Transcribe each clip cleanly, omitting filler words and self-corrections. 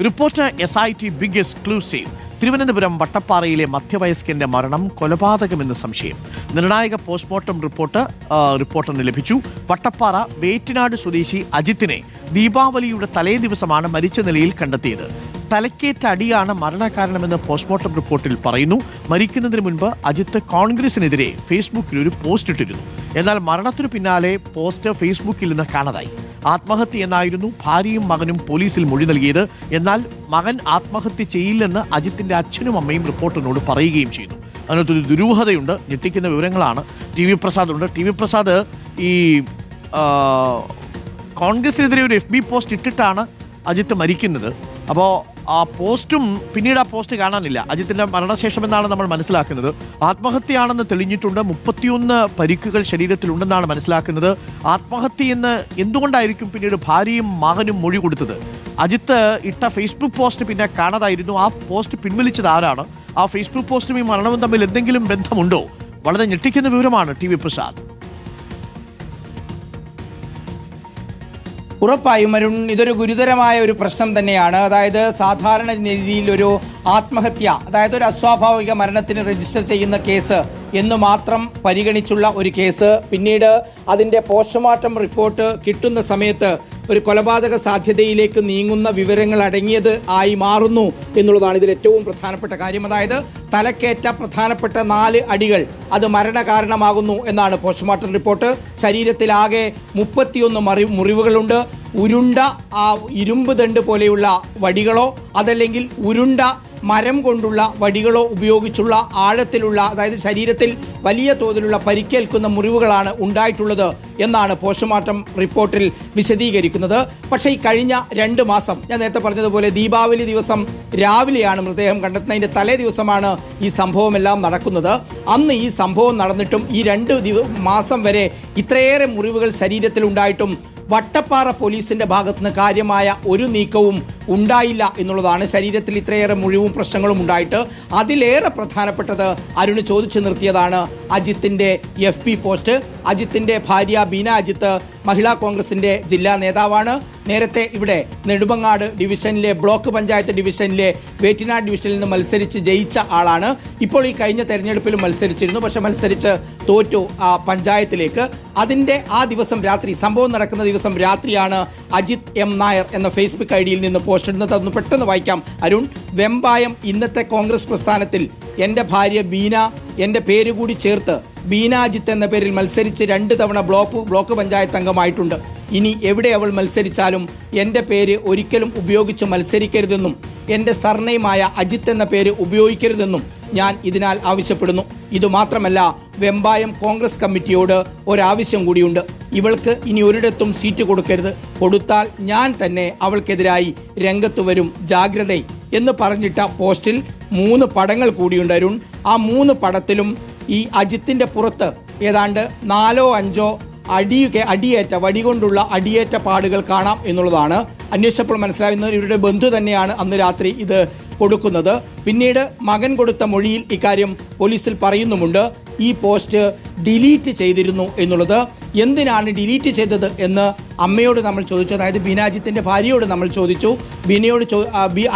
Reporter SIT big exclusive. Thiruvananthapuram വട്ടപ്പാറയിലെ മധ്യവയസ്കന്റെ മരണം കൊലപാതകമെന്ന് സംശയം. നിർണായക പോസ്റ്റ്മോർട്ടം റിപ്പോർട്ടിന് ലഭിച്ചു. വട്ടപ്പാറ വേറ്റിനാട് സ്വദേശി അജിത്തിനെ ദീപാവലിയുടെ തലേ ദിവസമാണ് മരിച്ച നിലയിൽ കണ്ടെത്തിയത്. തലക്കേറ്റ അടിയാണ് മരണകാരണമെന്ന് പോസ്റ്റ്മോർട്ടം റിപ്പോർട്ടിൽ പറയുന്നു. മരിക്കുന്നതിന് മുൻപ് അജിത്ത് കോൺഗ്രസിനെതിരെ ഫേസ്ബുക്കിൽ ഒരു പോസ്റ്റ് ഇട്ടിരുന്നു. എന്നാൽ മരണത്തിനു പിന്നാലെ പോസ്റ്റ് ഫേസ്ബുക്കിൽ നിന്ന് കാണാതായി. ആത്മഹത്യ എന്നായിരുന്നു ഭാര്യയും മകനും പോലീസിൽ മൊഴി നൽകിയത്. എന്നാൽ മകൻ ആത്മഹത്യ ചെയ്യില്ലെന്ന് അജിത്തിന്റെ അച്ഛനും അമ്മയും റിപ്പോർട്ടറിനോട് പറയുകയും ചെയ്തു. അതിനകത്തൊരു ദുരൂഹതയുണ്ട്. ഞെട്ടിക്കുന്ന വിവരങ്ങളാണ്. TV പ്രസാദ് ഉണ്ട്. TV പ്രസാദ്, ഈ കോൺഗ്രസിനെതിരെ ഒരു FB പോസ്റ്റ് ഇട്ടിട്ടാണ് അജിത്ത് മരിക്കുന്നത്. അപ്പോൾ ആ പോസ്റ്റും പിന്നീട് ആ പോസ്റ്റ് കാണാനില്ല. അജിത്തിന്റെ മരണശേഷം എന്നാണ് നമ്മൾ മനസ്സിലാക്കുന്നത്. ആത്മഹത്യയാണെന്ന് തെളിഞ്ഞിട്ടുണ്ട്. 31 പരിക്കുകൾ ശരീരത്തിലുണ്ടെന്നാണ് മനസ്സിലാക്കുന്നത്. ആത്മഹത്യയെന്ന് എന്തുകൊണ്ടായിരിക്കും പിന്നീട് ഭാര്യയും മകനും മൊഴി കൊടുത്തത്? അജിത്ത് ഇട്ട ഫേസ്ബുക്ക് പോസ്റ്റ് പിന്നെ കാണാതായിരുന്നു. ആ പോസ്റ്റ് പിൻവലിച്ചത് ആരാണ്? ആ ഫേസ്ബുക്ക് പോസ്റ്റും ഈ മരണവും തമ്മിൽ എന്തെങ്കിലും ബന്ധമുണ്ടോ? വളരെ ഞെട്ടിക്കുന്ന വിവരമാണ് TV പ്രസാദ്. ഉറപ്പായും അരുൺ, ഇതൊരു ഗുരുതരമായ ഒരു പ്രശ്നം തന്നെയാണ്. അതായത് സാധാരണ രീതിയിൽ ഒരു ആത്മഹത്യ, അതായത് ഒരു അസ്വാഭാവിക മരണത്തിന് രജിസ്റ്റർ ചെയ്യുന്ന കേസ് എന്ന് മാത്രം പരിഗണിച്ചുള്ള ഒരു കേസ് പിന്നീട് അതിന്റെ പോസ്റ്റ്മോർട്ടം റിപ്പോർട്ട് കിട്ടുന്ന സമയത്ത് ഒരു കൊലപാതക സാധ്യതയിലേക്ക് നീങ്ങുന്ന വിവരങ്ങൾ അടങ്ങിയത് ആയി മാറുന്നു എന്നുള്ളതാണ് ഇതിൽ ഏറ്റവും പ്രധാനപ്പെട്ട കാര്യം. അതായത് തലക്കേറ്റ പ്രധാനപ്പെട്ട 4 അടികൾ അത് മരണകാരണമാകുന്നു എന്നാണ് പോസ്റ്റ്മോർട്ടം റിപ്പോർട്ട്. ശരീരത്തിലാകെ 31 മുറിവുകളുണ്ട്. ഉരുണ്ട ഇരുമ്പ് ദണ്ട് പോലെയുള്ള വടികളോ അതല്ലെങ്കിൽ ഉരുണ്ട മരം കൊണ്ടുള്ള വടികളോ ഉപയോഗിച്ചുള്ള ആഴത്തിലുള്ള, അതായത് ശരീരത്തിൽ വലിയ തോതിലുള്ള പരിക്കേൽക്കുന്ന മുറിവുകളാണ് ഉണ്ടായിട്ടുള്ളത് എന്നാണ് പോസ്റ്റ്മോർട്ടം റിപ്പോർട്ടിൽ വിശദീകരിക്കുന്നത്. പക്ഷേ ഈ കഴിഞ്ഞ 2 മാസം, ഞാൻ നേരത്തെ പറഞ്ഞതുപോലെ ദീപാവലി ദിവസം രാവിലെയാണ് മൃതദേഹം കണ്ടെത്തുന്നതിന്റെ തലേ ദിവസമാണ് ഈ സംഭവമെല്ലാം നടക്കുന്നത്. അന്ന് ഈ സംഭവം നടന്നിട്ടും ഈ 2 മാസം വരെ ഇത്രയേറെ മുറിവുകൾ ശരീരത്തിൽ ഉണ്ടായിട്ടും വട്ടപ്പാറ പോലീസിന്റെ ഭാഗത്തുനിന്ന് കാര്യമായ ഒരു നീക്കവും ഉണ്ടായില്ല എന്നുള്ളതാണ്. ശരീരത്തിൽ ഇത്രയേറെ മുറിവും പ്രശ്നങ്ങളും ഉണ്ടായിട്ട് അതിലേറെ പ്രധാനപ്പെട്ടത് അരുണ് ചോദിച്ചു നിർത്തിയതാണ് അജിത്തിന്റെ FB പോസ്റ്റ്. അജിത്തിന്റെ ഭാര്യ ബീന അജിത്ത് മഹിളാ കോൺഗ്രസിന്റെ ജില്ലാ നേതാവാണ്. നേരത്തെ ഇവിടെ നെടുമങ്ങാട് ഡിവിഷനിലെ ബ്ലോക്ക് പഞ്ചായത്ത് ഡിവിഷനിലെ വേറ്റിനാട് ഡിവിഷനിൽ നിന്ന് മത്സരിച്ച് ജയിച്ച ആളാണ്. ഇപ്പോൾ ഈ കഴിഞ്ഞ തെരഞ്ഞെടുപ്പിലും മത്സരിച്ചിരുന്നു. പക്ഷെ മത്സരിച്ച് തോറ്റു പഞ്ചായത്തിലേക്ക്. അതിന്റെ ആ ദിവസം രാത്രി, സംഭവം നടക്കുന്ന ദിവസം രാത്രിയാണ് അജിത് M നായർ എന്ന ഫേസ്ബുക്ക് ഐഡിയിൽ നിന്ന് പോസ്റ്റ് ഇടുന്നത്. അതൊന്ന് പെട്ടെന്ന് വായിക്കാം അരുൺ. വെമ്പായം ഇന്നത്തെ കോൺഗ്രസ് പ്രസ്ഥാനത്തിൽ എൻ്റെ ഭാര്യ ബീന, എൻ്റെ പേര് കൂടി ചേർത്ത് ബീന അജിത്ത് എന്ന പേരിൽ മത്സരിച്ച് 2 തവണ ബ്ലോക്ക് പഞ്ചായത്ത് അംഗമായിട്ടുണ്ട്. ഇനി എവിടെ അവൾ മത്സരിച്ചാലും എൻ്റെ പേര് ഒരിക്കലും ഉപയോഗിച്ച് മത്സരിക്കരുതെന്നും എൻ്റെ സർനെയിമായ അജിത്ത് എന്ന പേര് ഉപയോഗിക്കരുതെന്നും ഞാൻ ഇതിനാൽ ആവശ്യപ്പെടുന്നു. ഇതുമാത്രമല്ല, വെമ്പായം കോൺഗ്രസ് കമ്മിറ്റിയോട് ഒരാവശ്യം കൂടിയുണ്ട്. ഇവൾക്ക് ഇനി ഒരിടത്തും സീറ്റ് കൊടുക്കരുത്. കൊടുത്താൽ ഞാൻ തന്നെ അവൾക്കെതിരായി രംഗത്ത് വരും, ജാഗ്രത എന്ന് പറഞ്ഞിട്ട പോസ്റ്റിൽ 3 പടങ്ങൾ കൂടിയുണ്ട് അരുൺ. ആ 3 പടത്തിലും ഈ അജിത്തിന്റെ പുറത്ത് ഏതാണ്ട് 4-5 അടിയേറ്റ വടി കൊണ്ടുള്ള അടിയേറ്റ പാടുകൾ കാണാം എന്നുള്ളതാണ്. അന്വേഷിച്ചപ്പോൾ മനസ്സിലാവുന്നത് ഇവരുടെ ബന്ധു തന്നെയാണ് അന്ന് രാത്രി ഇത് കൊടുക്കുന്നത്. പിന്നീട് മകൻ കൊടുത്ത മൊഴിയിൽ ഇക്കാര്യം പോലീസിൽ പറയുന്നുമുണ്ട്. ഈ പോസ്റ്റ് ഡിലീറ്റ് ചെയ്തിരുന്നു എന്നുള്ളത്. എന്തിനാണ് ഡിലീറ്റ് ചെയ്തത് എന്ന് അമ്മയോട് നമ്മൾ ചോദിച്ചു. അതായത് ബീന അജിത്തിന്റെ ഭാര്യയോട് നമ്മൾ ചോദിച്ചു.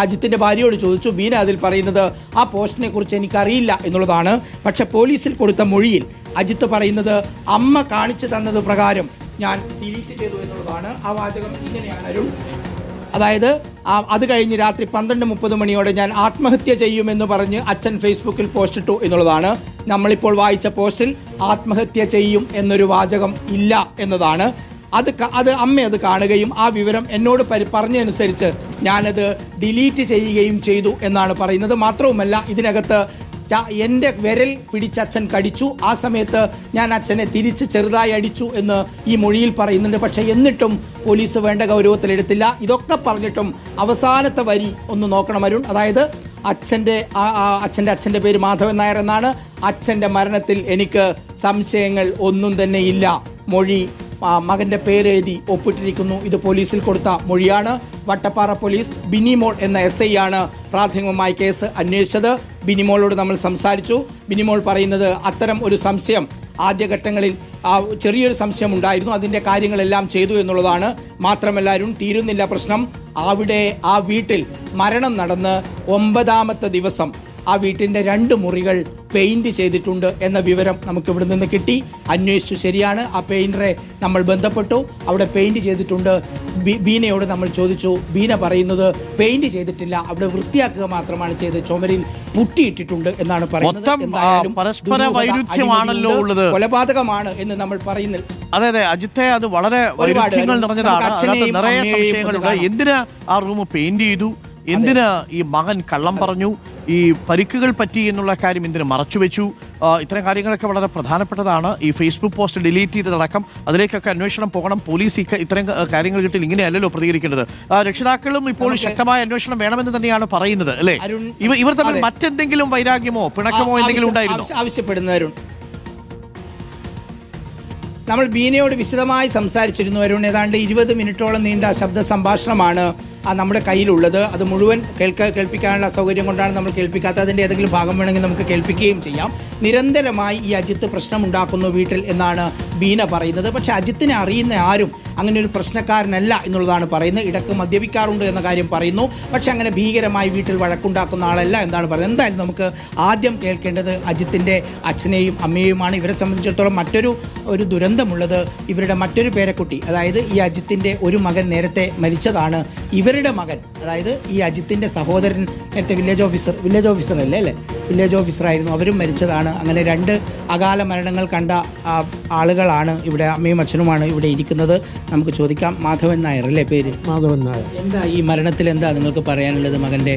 അജിത്തിന്റെ ഭാര്യയോട് ചോദിച്ചു. ബീന അതിൽ പറയുന്നത് ആ പോസ്റ്റിനെ കുറിച്ച് എനിക്കറിയില്ല എന്നുള്ളതാണ്. പക്ഷെ പോലീസിൽ കൊടുത്ത മൊഴിയിൽ അജിത്ത് പറയുന്നത് അമ്മ കാണിച്ചു തന്നത് പ്രകാരം ഞാൻ ഡിലീറ്റ് ചെയ്തു എന്നുള്ളതാണ്. ആ വാചകം ഇങ്ങനെയാണ് അരുൺ. അതായത് അത് കഴിഞ്ഞ് രാത്രി 12:30 മണിയോടെ ഞാൻ ആത്മഹത്യ ചെയ്യുമെന്ന് പറഞ്ഞ് അച്ഛൻ ഫേസ്ബുക്കിൽ പോസ്റ്റ് ഇട്ടു എന്നുള്ളതാണ്. നമ്മളിപ്പോൾ വായിച്ച പോസ്റ്റിൽ ആത്മഹത്യ ചെയ്യും എന്നൊരു വാചകം ഇല്ല എന്നതാണ്. അത് അമ്മ അത് കാണുകയും ആ വിവരം എന്നോട് പറഞ്ഞതനുസരിച്ച് ഞാനത് ഡിലീറ്റ് ചെയ്യുകയും ചെയ്തു എന്നാണ് പറയുന്നത്. മാത്രവുമല്ല, ഇതിനകത്ത് എൻ്റെ വിരൽ പിടിച്ച് അച്ഛൻ കടിച്ചു. ആ സമയത്ത് ഞാൻ അച്ഛനെ തിരിച്ച് ചെറുതായി അടിച്ചു എന്ന് ഈ മൊഴിയിൽ പറയുന്നുണ്ട്. പക്ഷെ എന്നിട്ടും പോലീസ് വേണ്ട ഗൗരവത്തിലെടുത്തില്ല. ഇതൊക്കെ പറഞ്ഞിട്ടും അവസാനത്തെ വരി ഒന്ന് നോക്കണം അരുൺ. അതായത് അച്ഛൻ്റെ പേര് മാധവൻ നായർ എന്നാണ്. അച്ഛൻ്റെ മരണത്തിൽ എനിക്ക് സംശയങ്ങൾ ഒന്നും തന്നെ ഇല്ല. മൊഴി മകന്റെ പേരെഴുതി ഒപ്പിട്ടിരിക്കുന്നു. ഇത് പോലീസിൽ കൊടുത്ത മൊഴിയാണ്. വട്ടപ്പാറ പോലീസ് ബിനിമോൾ എന്ന SI ആണ് പ്രാഥമികമായി കേസ് അന്വേഷിച്ചത്. ബിനിമോളോട് നമ്മൾ സംസാരിച്ചു. ബിനിമോൾ പറയുന്നത് അത്തരം ഒരു സംശയം ആദ്യഘട്ടങ്ങളിൽ ചെറിയൊരു സംശയം ഉണ്ടായിരുന്നു. അതിൻ്റെ കാര്യങ്ങളെല്ലാം ചെയ്തു എന്നുള്ളതാണ്. മാത്രമല്ല അരുൺ, തീരുന്നില്ല പ്രശ്നം. അവിടെ ആ വീട്ടിൽ മരണം നടന്ന് 9ാമത്തെ ദിവസം ആ വീട്ടിൻ്റെ 2 മുറികൾ പെയിന്റ് ചെയ്തിട്ടുണ്ട് എന്ന വിവരം നമുക്ക് ഇവിടെ നിന്ന് കിട്ടി. അന്വേഷിച്ചു, ശരിയാണ്. ആ പെയിന്ററെ നമ്മൾ ബന്ധപ്പെട്ടു. അവിടെ പെയിന്റ് ചെയ്തിട്ടുണ്ട്. ബീനയോട് നമ്മൾ ചോദിച്ചു. ബീന പറയുന്നത് പെയിന്റ് ചെയ്തിട്ടില്ല, അവിടെ വൃത്തിയാക്കുക മാത്രമാണ് ചെയ്തത്, ചുമരിൽ പുട്ടിയിട്ടിട്ടുണ്ട് എന്നാണ് പറയുന്നത്. എന്തായാലും പരസ്പര വൈരുദ്ധ്യമാണല്ലോ ഉള്ളത്, കൊലപാതകമാണ് എന്ന് നമ്മൾ പറയുന്നില്ല. അതെ അതെ അജിത്തെ, അത് വളരെ വൈരുദ്ധ്യങ്ങൾ നിറഞ്ഞതാണ്. അതിനകത്ത് നിറയെ സംശയങ്ങളുണ്ട്. എന്തിനാ ആ റൂം പെയിന്റ് ചെയ്തു, എന്തിന് ഈ മകൻ കള്ളം പറഞ്ഞു, ഈ പരിക്കുകൾ പറ്റി എന്നുള്ള കാര്യം എന്തിനു മറച്ചുവെച്ചു, ഇത്തരം കാര്യങ്ങളൊക്കെ വളരെ പ്രധാനപ്പെട്ടതാണ്. ഈ ഫേസ്ബുക്ക് പോസ്റ്റ് ഡിലീറ്റ് ചെയ്തതടക്കം അതിലേക്കൊക്കെ അന്വേഷണം പോകണം. പോലീസ് ഇത്തരം കാര്യങ്ങൾ കിട്ടില്ല, ഇങ്ങനെയല്ലല്ലോ പ്രതികരിക്കേണ്ടത്. രക്ഷിതാക്കളും ഇപ്പോൾ ശക്തമായ അന്വേഷണം വേണമെന്ന് തന്നെയാണ് പറയുന്നത്, അല്ലേ? ഇവർ തമ്മിൽ മറ്റെന്തെങ്കിലും വൈരാഗ്യമോ പിണക്കമോ എന്തെങ്കിലും ഉണ്ടായിരുന്നു ആവശ്യപ്പെടുന്നവരും നമ്മൾ ബീനയോട് വിശദമായി സംസാരിച്ചിരുന്നു. അരുൺ, ഏതാണ്ട് 20 മിനിറ്റോളം നീണ്ട ശബ്ദ സംഭാഷണമാണ് നമ്മുടെ കയ്യിലുള്ളത്. അത് മുഴുവൻ കേൾപ്പിക്കാനുള്ള സൗകര്യം കൊണ്ടാണ് നമ്മൾ കേൾപ്പിക്കാത്തത്. അതിൻ്റെ ഏതെങ്കിലും ഭാഗം വേണമെങ്കിൽ നമുക്ക് കേൾപ്പിക്കുകയും ചെയ്യാം. നിരന്തരമായി ഈ അജിത്ത് പ്രശ്നമുണ്ടാക്കുന്നു വീട്ടിൽ എന്നാണ് ബീന പറയുന്നത്. പക്ഷെ അജിത്തിനെ അറിയുന്ന ആരും അങ്ങനെ ഒരു പ്രശ്നക്കാരനല്ല എന്നുള്ളതാണ് പറയുന്നത്. ഇടയ്ക്ക് മദ്യപിക്കാറുണ്ട് എന്ന കാര്യം പറയുന്നു. പക്ഷെ അങ്ങനെ ഭീകരമായി വീട്ടിൽ വഴക്കുണ്ടാക്കുന്ന ആളല്ല എന്നാണ് പറയുന്നത്. എന്തായാലും നമുക്ക് ആദ്യം കേൾക്കേണ്ടത് അജിത്തിൻ്റെ അച്ഛനെയും അമ്മയെയുമാണ്. ഇവരെ സംബന്ധിച്ചിടത്തോളം മറ്റൊരു ദുരന്തമുള്ളത്, ഇവരുടെ മറ്റൊരു പേരക്കുട്ടി, അതായത് ഈ അജിത്തിൻ്റെ ഒരു മകൻ നേരത്തെ മരിച്ചതാണ്. ഇവരുടെ മകൻ, അതായത് ഈ അജിത്തിന്റെ സഹോദരൻ നേരത്തെ വില്ലേജ് ഓഫീസർ അല്ലേ വില്ലേജ് ഓഫീസറായിരുന്നു, അവരും മരിച്ചതാണ്. അങ്ങനെ 2 അകാല മരണങ്ങൾ കണ്ട ആളുകളാണ് ഇവിടെ, അമ്മയും അച്ഛനുമാണ് ഇവിടെ ഇരിക്കുന്നത്. നമുക്ക് ചോദിക്കാം. മാധവൻ നായർ അല്ലേ പേര്? മാധവൻ നായർ. എന്താ ഈ മരണത്തിൽ എന്താ നിങ്ങൾക്ക് പറയാനുള്ളത് മകന്റെ?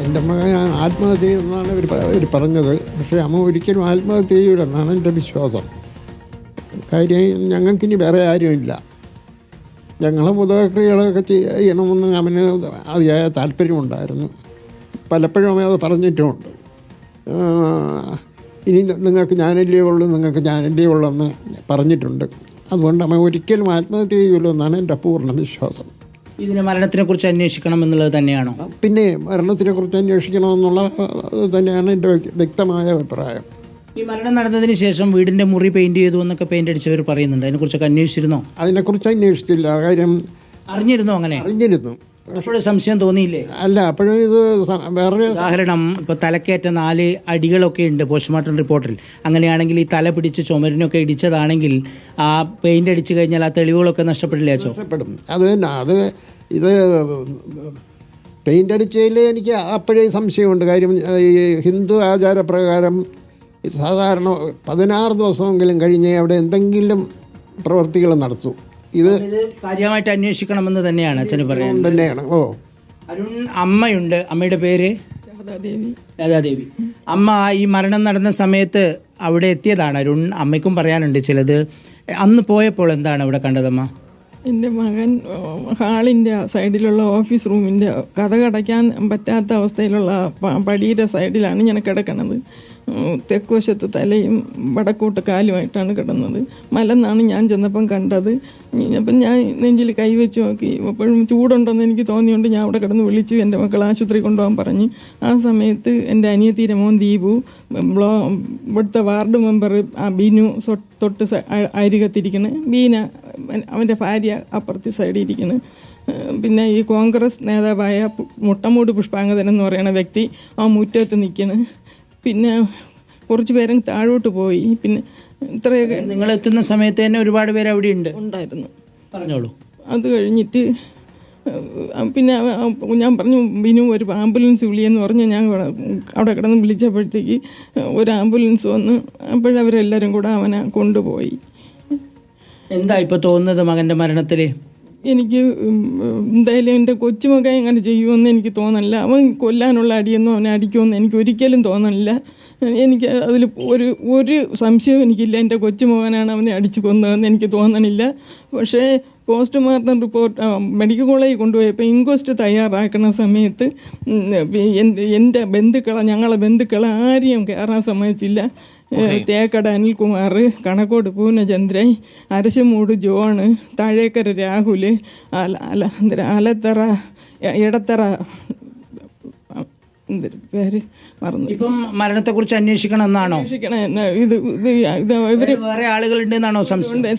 എൻ്റെ മകൻ ആത്മഹത്യ ചെയ്യുന്നതാണ് ഇവർ പറഞ്ഞത്. പക്ഷേ അമ്മ ഒരിക്കലും ആത്മഹത്യ ചെയ്യൂലെന്നാണ് എൻ്റെ വിശ്വാസം. കാര്യം ഞങ്ങൾക്കിനി വേറെ ആരുമില്ല. ഞങ്ങൾ മുതക്രികളൊക്കെ ചെയ്യണമെന്ന് അവന് അതിയായ താല്പര്യമുണ്ടായിരുന്നു. പലപ്പോഴും അത് പറഞ്ഞിട്ടുമുണ്ട്. ഇനി നിങ്ങൾക്ക് ഞാനല്ലേ ഉള്ളൂ എന്ന് പറഞ്ഞിട്ടുണ്ട്. അതുകൊണ്ട് അവൻ ഒരിക്കലും ആത്മഹത്യ ചെയ്യുമല്ലോ എന്നാണ് എൻ്റെ പൂർണ്ണ വിശ്വാസം. ഇതിന് മരണത്തിനെ കുറിച്ച് അന്വേഷിക്കണം എന്നുള്ളത് തന്നെയാണോ? പിന്നെ മരണത്തിനെ കുറിച്ച് അന്വേഷിക്കണമെന്നുള്ള തന്നെയാണ് എൻ്റെ വ്യക്തമായ അഭിപ്രായം. ഈ മരണം നടന്നതിന് ശേഷം വീടിന്റെ മുറി പെയിന്റ് ചെയ്തു എന്നൊക്കെ പെയിന്റ് അടിച്ചവർ പറയുന്നുണ്ട്. അതിനെക്കുറിച്ചൊക്കെ അന്വേഷിച്ചിരുന്നോ? അതിനെക്കുറിച്ച് അന്വേഷിച്ചില്ല. കാര്യം അറിഞ്ഞിരുന്നോ? അങ്ങനെ അറിഞ്ഞിരുന്നു. അപ്പോഴും സംശയം തോന്നിയില്ലേ? അല്ല, അപ്പോഴും ഇത് വേറെ ഉദാഹരണം, ഇപ്പൊ തലക്കേറ്റ 4 അടികളൊക്കെ ഉണ്ട് പോസ്റ്റ്മോർട്ടം റിപ്പോർട്ടിൽ. അങ്ങനെയാണെങ്കിൽ ഈ തല പിടിച്ച് ചുമരിനൊക്കെ ഇടിച്ചതാണെങ്കിൽ ആ പെയിന്റ് അടിച്ചു കഴിഞ്ഞാൽ ആ തെളിവുകളൊക്കെ നഷ്ടപ്പെടില്ലേ? നഷ്ടപ്പെടും. അത് തന്നെ. ഇത് പെയിന്റ് അടിച്ചതിൽ എനിക്ക് അപ്പോഴേ സംശയമുണ്ട്. കാര്യം ഈ ഹിന്ദു ആചാരപ്രകാരം സാധാരണ 16 ദിവസമെങ്കിലും കഴിഞ്ഞ് അവിടെ എന്തെങ്കിലും പ്രവൃത്തികൾ നടത്തും. ഇത് കാര്യമായിട്ട് അന്വേഷിക്കണമെന്ന് തന്നെയാണ് അച്ഛന് പറയുന്നത്. തന്നെയാണ്. അരുൺ, അമ്മയുണ്ട്. അമ്മയുടെ പേര് രാധാദേവി. അമ്മ ഈ മരണം നടന്ന സമയത്ത് അവിടെ എത്തിയതാണ്. അരുൺ, അമ്മയ്ക്കും പറയാനുണ്ട് ചിലത്. അന്ന് പോയപ്പോൾ എന്താണ് അവിടെ കണ്ടതമ്മ? എൻ്റെ മകൻ ഹാളിൻ്റെ സൈഡിലുള്ള ഓഫീസ് റൂമിൻ്റെ കതകടയ്ക്കാൻ പറ്റാത്ത അവസ്ഥയിലുള്ള പടിയുടെ സൈഡിലാണ് ഞാൻ കിടക്കണത്. തെക്കുവശത്ത് തലയും വടക്കോട്ട് കാലുമായിട്ടാണ് കിടന്നത്. മലന്നാണ് ഞാൻ ചെന്നപ്പം കണ്ടത്. അപ്പം ഞാൻ നെഞ്ചിൽ കൈവച്ച് നോക്കി. അപ്പോഴും ചൂടുണ്ടെന്ന് എനിക്ക് തോന്നിയുകൊണ്ട് ഞാൻ അവിടെ കിടന്ന് വിളിച്ചു. എൻ്റെ മക്കൾ ആശുപത്രി കൊണ്ടുപോകാൻ പറഞ്ഞ്. ആ സമയത്ത് എൻ്റെ അനിയത്തിയുടെ മോൻ ദീപു, ഇവിടുത്തെ വാർഡ് മെമ്പർ ബിനു തൊട്ട് അരികത്തിരിക്കണ്, ബീന അവൻ്റെ ഭാര്യ അപ്പുറത്തെ സൈഡിൽ ഇരിക്കണ്, പിന്നെ ഈ കോൺഗ്രസ് നേതാവായ മുട്ടമൂട് പുഷ്പാങ്കദൻ എന്ന് പറയുന്ന വ്യക്തി ആ മുറ്റത്ത് നിൽക്കണ്. പിന്നെ കുറച്ച് പേരും താഴോട്ട് പോയി. പിന്നെ ഇത്രയൊക്കെ നിങ്ങൾ എത്തുന്ന സമയത്ത് തന്നെ ഒരുപാട് പേര് അവിടെ ഉണ്ടായിരുന്നു. പറഞ്ഞോളൂ. അത് കഴിഞ്ഞിട്ട് പിന്നെ ഞാൻ പറഞ്ഞു ബിനു ഒരു ആംബുലൻസ് വിളിയെന്ന് പറഞ്ഞ് ഞാൻ അവിടെ കിടന്ന് വിളിച്ചപ്പോഴത്തേക്ക് ഒരു ആംബുലൻസ് വന്ന് അപ്പോഴവരെല്ലാവരും കൂടെ അവനെ കൊണ്ടുപോയി. എന്താ ഇപ്പോൾ തോന്നുന്നത് മകൻ്റെ മരണത്തിൽ? എനിക്ക് എന്തായാലും എൻ്റെ കൊച്ചുമകൻ അങ്ങനെ ചെയ്യുമെന്ന് എനിക്ക് തോന്നണില്ല. അവൻ കൊല്ലാനുള്ള അടിയൊന്നും അവനെ അടിക്കുമെന്ന് എനിക്ക് ഒരിക്കലും തോന്നണില്ല. എനിക്ക് അതിൽ ഒരു സംശയവും എനിക്കില്ല. എൻ്റെ കൊച്ചുമകനാണ് അവനെ അടിച്ചു കൊന്നതെന്ന് എനിക്ക് തോന്നണില്ല. പക്ഷേ പോസ്റ്റ്മോർട്ടം റിപ്പോർട്ട് മെഡിക്കൽ കോളേജിൽ കൊണ്ടുപോയപ്പോൾ ഇൻക്വസ്റ്റ് തയ്യാറാക്കുന്ന സമയത്ത് ഞങ്ങളെ ബന്ധുക്കളെ ആരെയും കയറാൻ സമ്മതിച്ചില്ല. തേക്കട അനിൽകുമാർ, കണക്കോട് പൂർണ്ണചന്ദ്രൻ, അരശമൂട് ജോണ്, താഴേക്കര രാഹുൽ, ഇടത്തറ എന്തൊരു പേര് മറന്നു. ഇപ്പം മരണത്തെക്കുറിച്ച് അന്വേഷിക്കണം എന്നാണോ? അന്വേഷിക്കണം. ഇവര് വേറെ ആളുകളുണ്ട് എന്നാണോ സംശയം?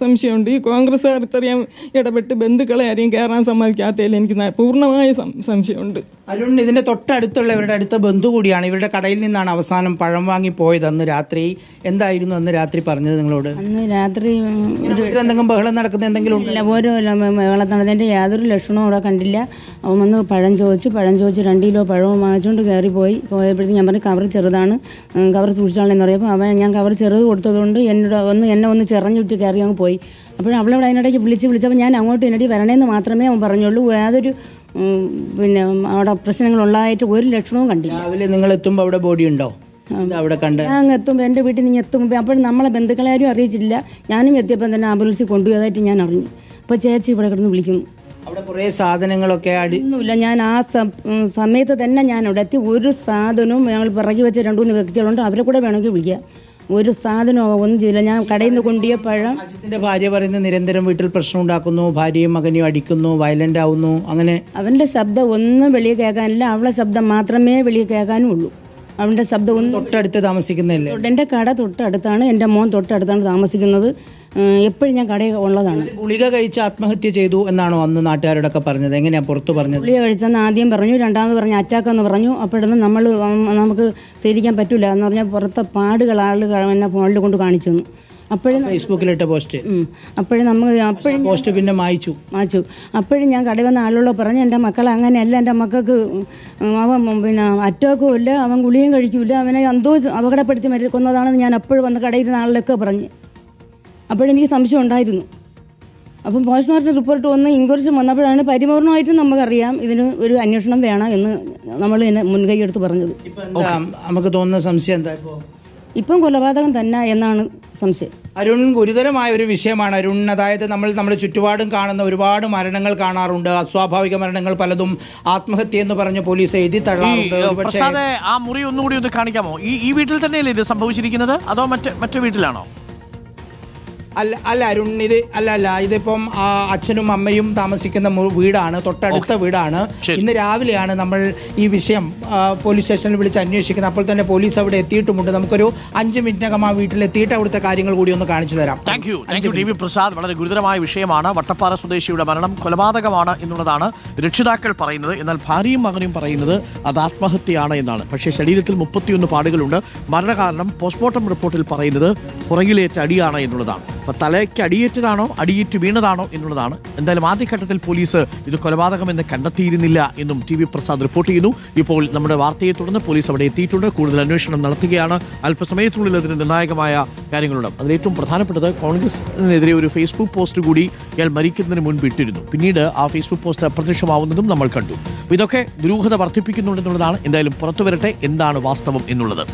സംശയമുണ്ട്. ഈ കോൺഗ്രസ്സുകാർ ഇത്രയും ഇടപെട്ട് ബന്ധുക്കളെ ആരെയും കയറാൻ സമ്മതിക്കാത്തതിൽ എനിക്ക് പൂർണ്ണമായ സംശയമുണ്ട്. അരുൺ, ഇതിന്റെ തൊട്ടടുത്തുള്ള ഇവരുടെ അടുത്ത ബന്ധു കൂടിയാണ്. ഇവരുടെ കടയിൽ നിന്നാണ് അവസാനം പഴം വാങ്ങി പോയത് അന്ന് രാത്രി. എന്തായിരുന്നു അന്ന് രാത്രി പറഞ്ഞത് നിങ്ങളോട്? അന്ന് രാത്രി എന്തെങ്കിലും ബഹളം നടക്കുന്ന എന്തെങ്കിലും ഇല്ല, ഓരോ ബഹളത്തിൻ്റെ യാതൊരു ലക്ഷണവും അവിടെ കണ്ടില്ല. അവൻ വന്ന് പഴം ചോദിച്ചു 2 കിലോ പഴവും വാങ്ങിച്ചുകൊണ്ട് പോയപ്പോഴത്തേക്ക് ഞാൻ പറഞ്ഞു കവർ ചെറുതാണ്, കവർ സൂക്ഷിച്ചാണെന്ന് പറയുമ്പോൾ ഞാൻ കവർ ചെറുത് കൊടുത്തതുകൊണ്ട് എന്നെ ഒന്ന് ചെറഞ്ഞിട്ട് കയറി അങ്ങ് പോയി. അപ്പോൾ അവളവിടെ അതിനിടയ്ക്ക് വിളിച്ചപ്പോൾ ഞാൻ അങ്ങോട്ട് ഇതിനിടയിൽ വരണേന്ന് മാത്രമേ അവൻ പറഞ്ഞുള്ളൂ. യാതൊരു അവിടെ പ്രശ്നങ്ങളുള്ളതായിട്ട് ഒരു ലക്ഷണവും കണ്ടില്ല. രാവിലെ നിങ്ങൾ എത്തുമ്പോൾ അവിടെ ബോഡി ഉണ്ടോ? അവിടെ കണ്ട് ഞാൻ എത്തുമ്പോൾ എൻ്റെ വീട്ടിൽ നിന്ന് എത്തുമ്പോൾ അപ്പോൾ നമ്മളെ ബന്ധുക്കളെ ആരും അറിയിച്ചില്ല. ഞാനും എത്തിയപ്പോൾ തന്നെ ആംബുലൻസിൽ കൊണ്ടുപോയതായിട്ട് ഞാൻ അറിഞ്ഞു. അപ്പോൾ ചേച്ചി ഇവിടെ കിടന്ന് വിളിക്കുന്നു. അവിടെ കുറേ സാധനങ്ങളൊക്കെ ഒന്നുമില്ല. ഞാൻ ആ സമയത്ത് തന്നെ ഞാൻ അവിടെ എത്തി. ഒരു സാധനവും ഞങ്ങൾ പിറകി വെച്ച 2-3 വ്യക്തികളുണ്ട്, അവരെ കൂടെ വേണമെങ്കിൽ വിളിക്കാം. ഒരു സാധനമോ ഒന്നും ചെയ്യില്ല. ഞാൻ കടയിൽ നിന്ന് കൊണ്ടുപോയ പഴം. അജിത്തിന്റെ ഭാര്യ പറയുന്നത് നിരന്തരം വീട്ടിൽ പ്രശ്നം ഉണ്ടാക്കുന്നു, ഭാര്യയും മകനെയും അടിക്കുന്നു, വയലന്റ് ആവുന്നു. അങ്ങനെ അവന്റെ ശബ്ദം ഒന്നും വെളിയിൽ കേൾക്കാനില്ല. അവളെ ശബ്ദം മാത്രമേ വെളിയിൽ കേൾക്കാനും ഉള്ളൂ. അവന്റെ ശബ്ദം ഒന്നും. തൊട്ടടുത്ത് താമസിക്കുന്നില്ലേ? എൻ്റെ കട തൊട്ടടുത്താണ്, എൻ്റെ മോൻ തൊട്ടടുത്താണ് താമസിക്കുന്നത്. എപ്പോഴും ഞാൻ കടയിൽ ഉള്ളതാണ്. ഗുളിക കഴിച്ച് ആത്മഹത്യ ചെയ്തു എന്നാണോ അന്ന് നാട്ടുകാരോടൊക്കെ പറഞ്ഞത്? എങ്ങനെയാ പുറത്ത് പറഞ്ഞത്? ഗുളിക കഴിച്ചെന്ന് ആദ്യം പറഞ്ഞു, രണ്ടാമത് പറഞ്ഞു അറ്റാക്ക് എന്ന് പറഞ്ഞു. അപ്പോഴൊന്നും നമുക്ക് ശരിക്കാൻ പറ്റില്ല എന്ന് പറഞ്ഞാൽ പുറത്തെ പാടുകൾ ആളുകൾ എന്നെ ഫോണിൽ കൊണ്ട് കാണിച്ചു തന്നു. അപ്പോഴും ഫേസ്ബുക്കിലിട്ട പോസ്റ്റ്. അപ്പോഴും പോസ്റ്റ് പിന്നെ മായ്ച്ചു. അപ്പോഴും ഞാൻ കടയിൽ വന്ന ആളുകളോട് പറഞ്ഞു എൻ്റെ മക്കളെ അങ്ങനെയല്ല, എൻ്റെ മക്കൾക്ക് അവൻ അറ്റാക്കും ഇല്ല, അവൻ ഗുളിയും കഴിക്കൂല, അവനെ എന്തോ അപകടപ്പെടുത്തി കൊന്നതാണെന്ന് ഞാൻ അപ്പോഴും വന്ന് കടയിൽ ഇരുന്ന ആളിലൊക്കെ പറഞ്ഞു. അപ്പോഴെനിക്ക് സംശയം ഉണ്ടായിരുന്നു. അപ്പം പോസ്റ്റ്മോർട്ടം റിപ്പോർട്ട് വന്ന് ഇൻക്വസ്റ്റ് വന്നപ്പോഴാണ് പരിപൂർണമായിട്ടും നമുക്കറിയാം ഇതിന് ഒരു അന്വേഷണം വേണം എന്ന് നമ്മൾ ഇതിനെ മുൻകൈ എടുത്ത് പറഞ്ഞത്. നമുക്ക് തോന്നുന്ന സംശയം എന്താ? ഇപ്പം കൊലപാതകം തന്നെ എന്നാണ് സംശയം. അരുൺ, ഗുരുതരമായ ഒരു വിഷയമാണ് അരുൺ. അതായത് നമ്മുടെ ചുറ്റുപാടും കാണുന്ന ഒരുപാട് മരണങ്ങൾ കാണാറുണ്ട്. അസ്വാഭാവിക മരണങ്ങൾ പലതും ആത്മഹത്യ എന്ന് പറഞ്ഞ് പോലീസ് എഴുതി തള്ളാറുണ്ട്. ആ മുറി ഒന്നുകൂടി ഒന്ന് കാണിക്കാമോ? ഈ വീട്ടിൽ തന്നെയല്ലേ ഇത് സംഭവിച്ചിരിക്കുന്നത്, അതോ മറ്റു വീട്ടിലാണോ? അല്ല അരുൺ, ഇതിപ്പം അച്ഛനും അമ്മയും താമസിക്കുന്ന വീടാണ്, തൊട്ടടുത്ത വീടാണ്. ഇന്ന് രാവിലെയാണ് നമ്മൾ ഈ വിഷയം പോലീസ് സ്റ്റേഷനിൽ വിളിച്ച് അന്വേഷിക്കുന്നത്. അപ്പോൾ തന്നെ പോലീസ് അവിടെ എത്തിയിട്ടുമുണ്ട്. നമുക്കൊരു 5 മിനിറ്റിനകം ആ വീട്ടിലെത്തിയിട്ട് അവിടുത്തെ കാര്യങ്ങൾ കൂടി ഒന്ന് കാണിച്ചു തരാം. Thank you T V Prasad. വളരെ ഗുരുതരമായ വിഷയമാണ്. വട്ടപ്പാറ സ്വദേശിയുടെ മരണം കൊലപാതകമാണ് എന്നുള്ളതാണ് രക്ഷിതാക്കൾ പറയുന്നത്. എന്നാൽ ഭാര്യയും മകനും പറയുന്നത് അത് ആത്മഹത്യയാണ് എന്നാണ്. പക്ഷേ ശരീരത്തിൽ 31 പാടുകളുണ്ട്. മരണകാരണം പോസ്റ്റ്മോർട്ടം റിപ്പോർട്ടിൽ പറയുന്നത് പുറകിലേറ്റ അടിയാണ് എന്നുള്ളതാണ്. അപ്പോൾ തലയ്ക്ക് അടിയേറ്റതാണോ അടിയേറ്റ് വീണതാണോ എന്നുള്ളതാണ്. എന്തായാലും ആദ്യഘട്ടത്തിൽ പോലീസ് ഇത് കൊലപാതകമെന്ന് കണ്ടെത്തിയിരുന്നില്ല എന്നും ടി വി പ്രസാദ് റിപ്പോർട്ട് ചെയ്യുന്നു. ഇപ്പോൾ നമ്മുടെ വാർത്തയെ തുടർന്ന് പോലീസ് അവിടെ എത്തിയിട്ടുണ്ട്, കൂടുതൽ അന്വേഷണം നടത്തുകയാണ്. അല്പസമയത്തിനുള്ളിൽ അതിന് നിർണായകമായ കാര്യങ്ങളുണ്ട്. അതിലേറ്റവും പ്രധാനപ്പെട്ടത് കോൺഗ്രസിനെതിരെ ഒരു ഫേസ്ബുക്ക് പോസ്റ്റ് കൂടി ഇയാൾ മരിക്കുന്നതിന് മുൻപ് ഇട്ടിരുന്നു. പിന്നീട് ആ ഫേസ്ബുക്ക് പോസ്റ്റ് അപ്രത്യക്ഷമാവുന്നതും നമ്മൾ കണ്ടു. ഇതൊക്കെ ദുരൂഹത വർദ്ധിപ്പിക്കുന്നുണ്ടെന്നുള്ളതാണ്. എന്തായാലും പുറത്തുവരട്ടെ എന്താണ് വാസ്തവം എന്നുള്ളത്.